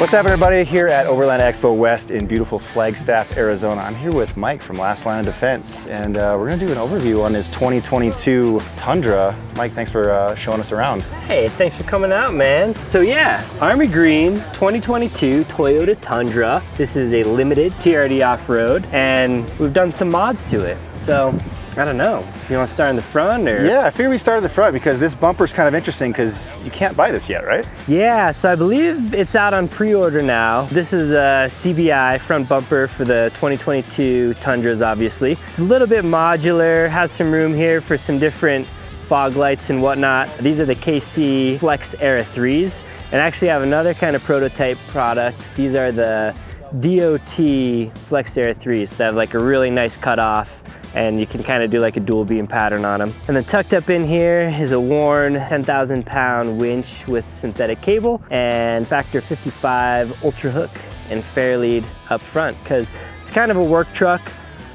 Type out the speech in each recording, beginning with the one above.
What's happening, everybody? Here at Overland Expo West in beautiful Flagstaff, Arizona. I'm here with Mike from Last Line of Defense, and we're going to do an overview on his 2022 Tundra. Mike, thanks for showing us around. Hey, thanks for coming out, man. So yeah, Army Green 2022 Toyota Tundra. This is a limited TRD off-road, and we've done some mods to it. So I don't know, you want to start in the front or? Yeah, I figured we start at the front because this bumper's kind of interesting because you can't buy this yet, right? Yeah, so I believe it's out on pre-order now. This is a CBI front bumper for the 2022 Tundras, obviously. It's a little bit modular, has some room here for some different fog lights and whatnot. These are the KC Flex Era 3s, and I actually have another kind of prototype product. These are the DOT Flex Era 3s that have like a really nice cutoff, and you can kind of do like a dual beam pattern on them. And then tucked up in here is a Warn 10,000 pound winch with synthetic cable and factor 55 Ultrahook and Fairlead up front, because it's kind of a work truck.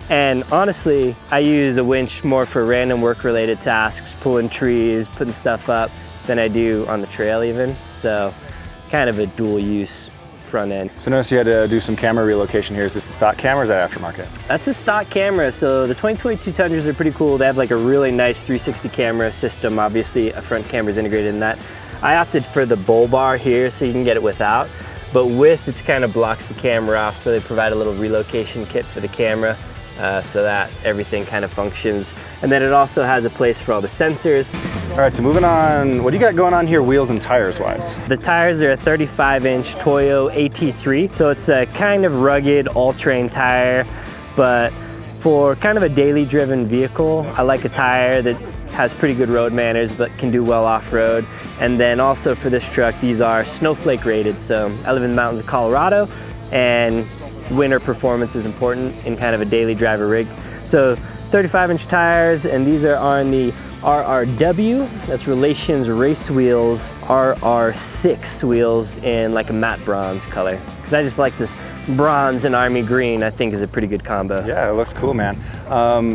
And honestly, I use a winch more for random work related tasks, pulling trees, putting stuff up, than I do on the trail even. So kind of a dual use front end. So notice you had to do some camera relocation here. Is this the stock camera or is that aftermarket? That's a stock camera. So the 2022 Tundras are pretty cool. They have like a really nice 360 camera system. Obviously a front camera is integrated in that. I opted for the bull bar here so you can get it without, but with it kind of blocks the camera off. So they provide a little relocation kit for the camera so that everything kind of functions. And then it also has a place for all the sensors. All right, so moving on, what do you got going on here wheels and tires wise? The tires are a 35-inch Toyo AT3. So it's a kind of rugged all-terrain tire, but for kind of a daily driven vehicle, I like a tire that has pretty good road manners but can do well off-road. And then also for this truck, these are snowflake rated. So I live in the mountains of Colorado, and winter performance is important in kind of a daily driver rig. So 35-inch tires, and these are on the RRW, that's Relation Race Wheels RR6 wheels in like a matte bronze color. Because I just like this bronze and army green, I think is a pretty good combo. Yeah, it looks cool, man.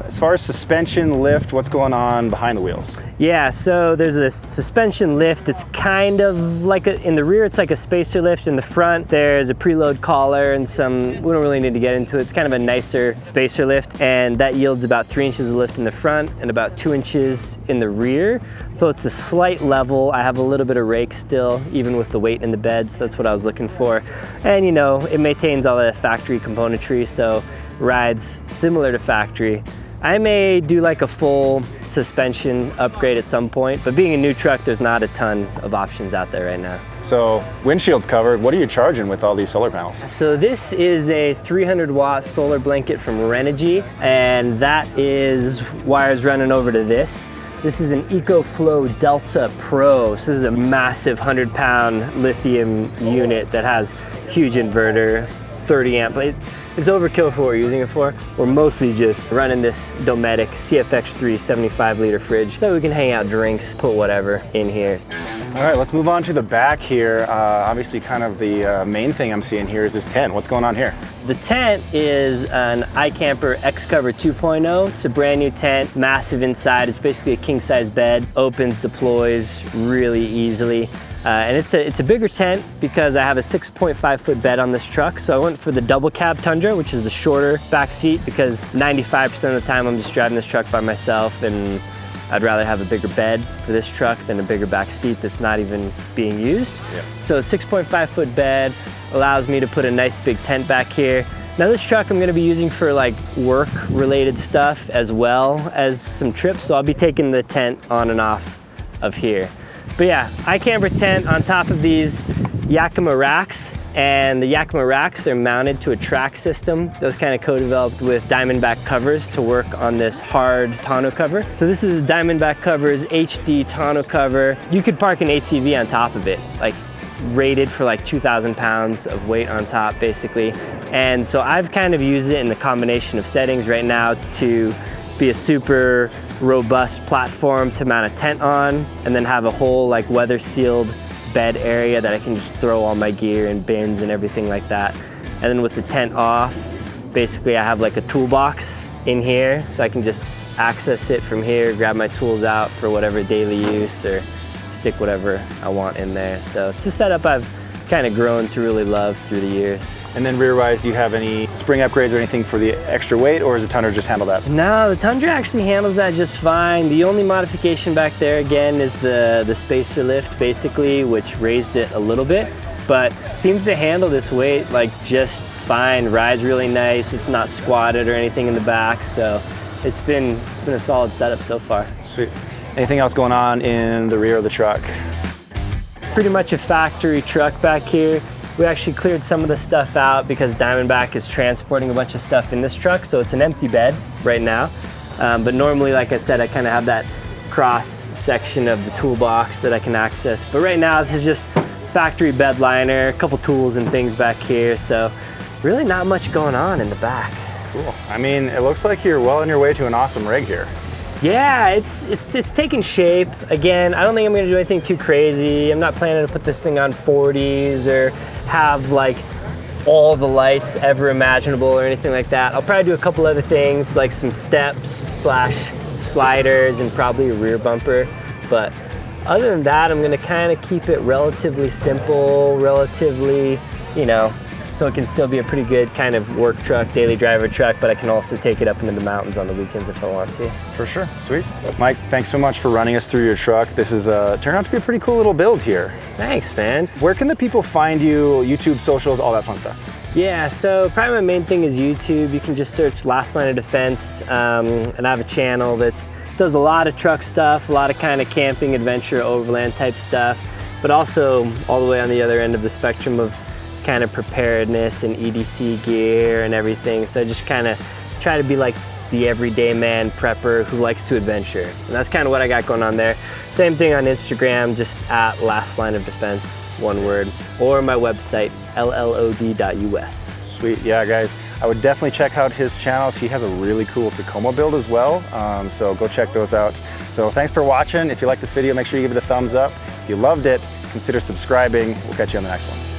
As far as suspension, lift, what's going on behind the wheels? Yeah, so there's a suspension lift. It's kind of like in the rear, it's like a spacer lift. In the front, there's a preload collar and some, we don't really need to get into it. It's kind of a nicer spacer lift, and that yields about 3 inches of lift in the front and about 2 inches in the rear. So it's a slight level. I have a little bit of rake still, even with the weight in the bed, so that's what I was looking for. And you know, it maintains all the factory componentry, so rides similar to factory. I may do like a full suspension upgrade at some point, but being a new truck, there's not a ton of options out there right now. So windshield's covered. What are you charging with all these solar panels? So this is a 300-watt solar blanket from Renogy, and that is wires running over to this. This is an Ecoflow Delta Pro. So this is a massive 100-pound lithium unit that has huge inverter, 30 amp. It's overkill for what we're using it for. We're mostly just running this Dometic CFX3 75-liter fridge so we can hang out drinks, put whatever in here. All right, let's move on to the back here. Obviously kind of the main thing I'm seeing here is this tent. What's going on here? The tent is an iKamper X-Cover 2.0. It's a brand new tent, massive inside. It's basically a king-size bed, opens, deploys really easily. And it's a bigger tent because I have a 6.5 foot bed on this truck. So I went for the double cab Tundra, which is the shorter back seat, because 95% of the time I'm just driving this truck by myself, and I'd rather have a bigger bed for this truck than a bigger back seat that's not even being used. Yeah. So a 6.5 foot bed allows me to put a nice big tent back here. Now this truck I'm gonna be using for like work related stuff as well as some trips. So I'll be taking the tent on and off of here. But yeah, iKamper tent on top of these Yakima racks, and the Yakima racks are mounted to a track system that was kind of co-developed with Diamondback covers to work on this hard tonneau cover. So this is Diamondback covers HD tonneau cover. You could park an ATV on top of it, like rated for like 2,000 pounds of weight on top basically. And so I've kind of used it in the combination of settings right now to be a super robust platform to mount a tent on, and then have a whole like weather sealed bed area that I can just throw all my gear and bins and everything like that. And then with the tent off, basically I have like a toolbox in here, so I can just access it from here, grab my tools out for whatever daily use, or stick whatever I want in there. So it's a setup I've kind of grown to really love through the years. And then rear-wise, do you have any spring upgrades or anything for the extra weight, or does the Tundra just handle that? No, the Tundra actually handles that just fine. The only modification back there again is the spacer lift basically, which raised it a little bit, but seems to handle this weight like just fine. Rides really nice. It's not squatted or anything in the back, so it's been a solid setup so far. Sweet. Anything else going on in the rear of the truck? Pretty much a factory truck back here. We actually cleared some of the stuff out because Diamondback is transporting a bunch of stuff in this truck, so it's an empty bed right now. But normally, like I said, I kind of have that cross section of the toolbox that I can access. But right now, this is just factory bed liner, a couple tools and things back here, so really not much going on in the back. Cool. I mean, it looks like you're well on your way to an awesome rig here. Yeah, it's taking shape. Again, I don't think I'm gonna do anything too crazy. I'm not planning to put this thing on 40s or have like all the lights ever imaginable or anything like that. I'll probably do a couple other things like some steps / sliders and probably a rear bumper. But other than that, I'm gonna kind of keep it relatively simple, relatively, you know, so it can still be a pretty good kind of work truck, daily driver truck, but I can also take it up into the mountains on the weekends if I want to. For sure, sweet. Mike, thanks so much for running us through your truck. This is turned out to be a pretty cool little build here. Thanks, man. Where can the people find you, YouTube, socials, all that fun stuff? Yeah, so probably my main thing is YouTube. You can just search Last Line of Defense, and I have a channel that does a lot of truck stuff, a lot of kind of camping, adventure, overland type stuff, but also all the way on the other end of the spectrum of kind of preparedness and EDC gear and everything. So I just kind of try to be like the everyday man prepper who likes to adventure. And that's kind of what I got going on there. Same thing on Instagram, just at Last Line of Defense, one word, or my website, llod.us. Sweet, yeah guys, I would definitely check out his channels. He has a really cool Tacoma build as well, so go check those out. So thanks for watching. If you like this video, make sure you give it a thumbs up. If you loved it, consider subscribing. We'll catch you on the next one.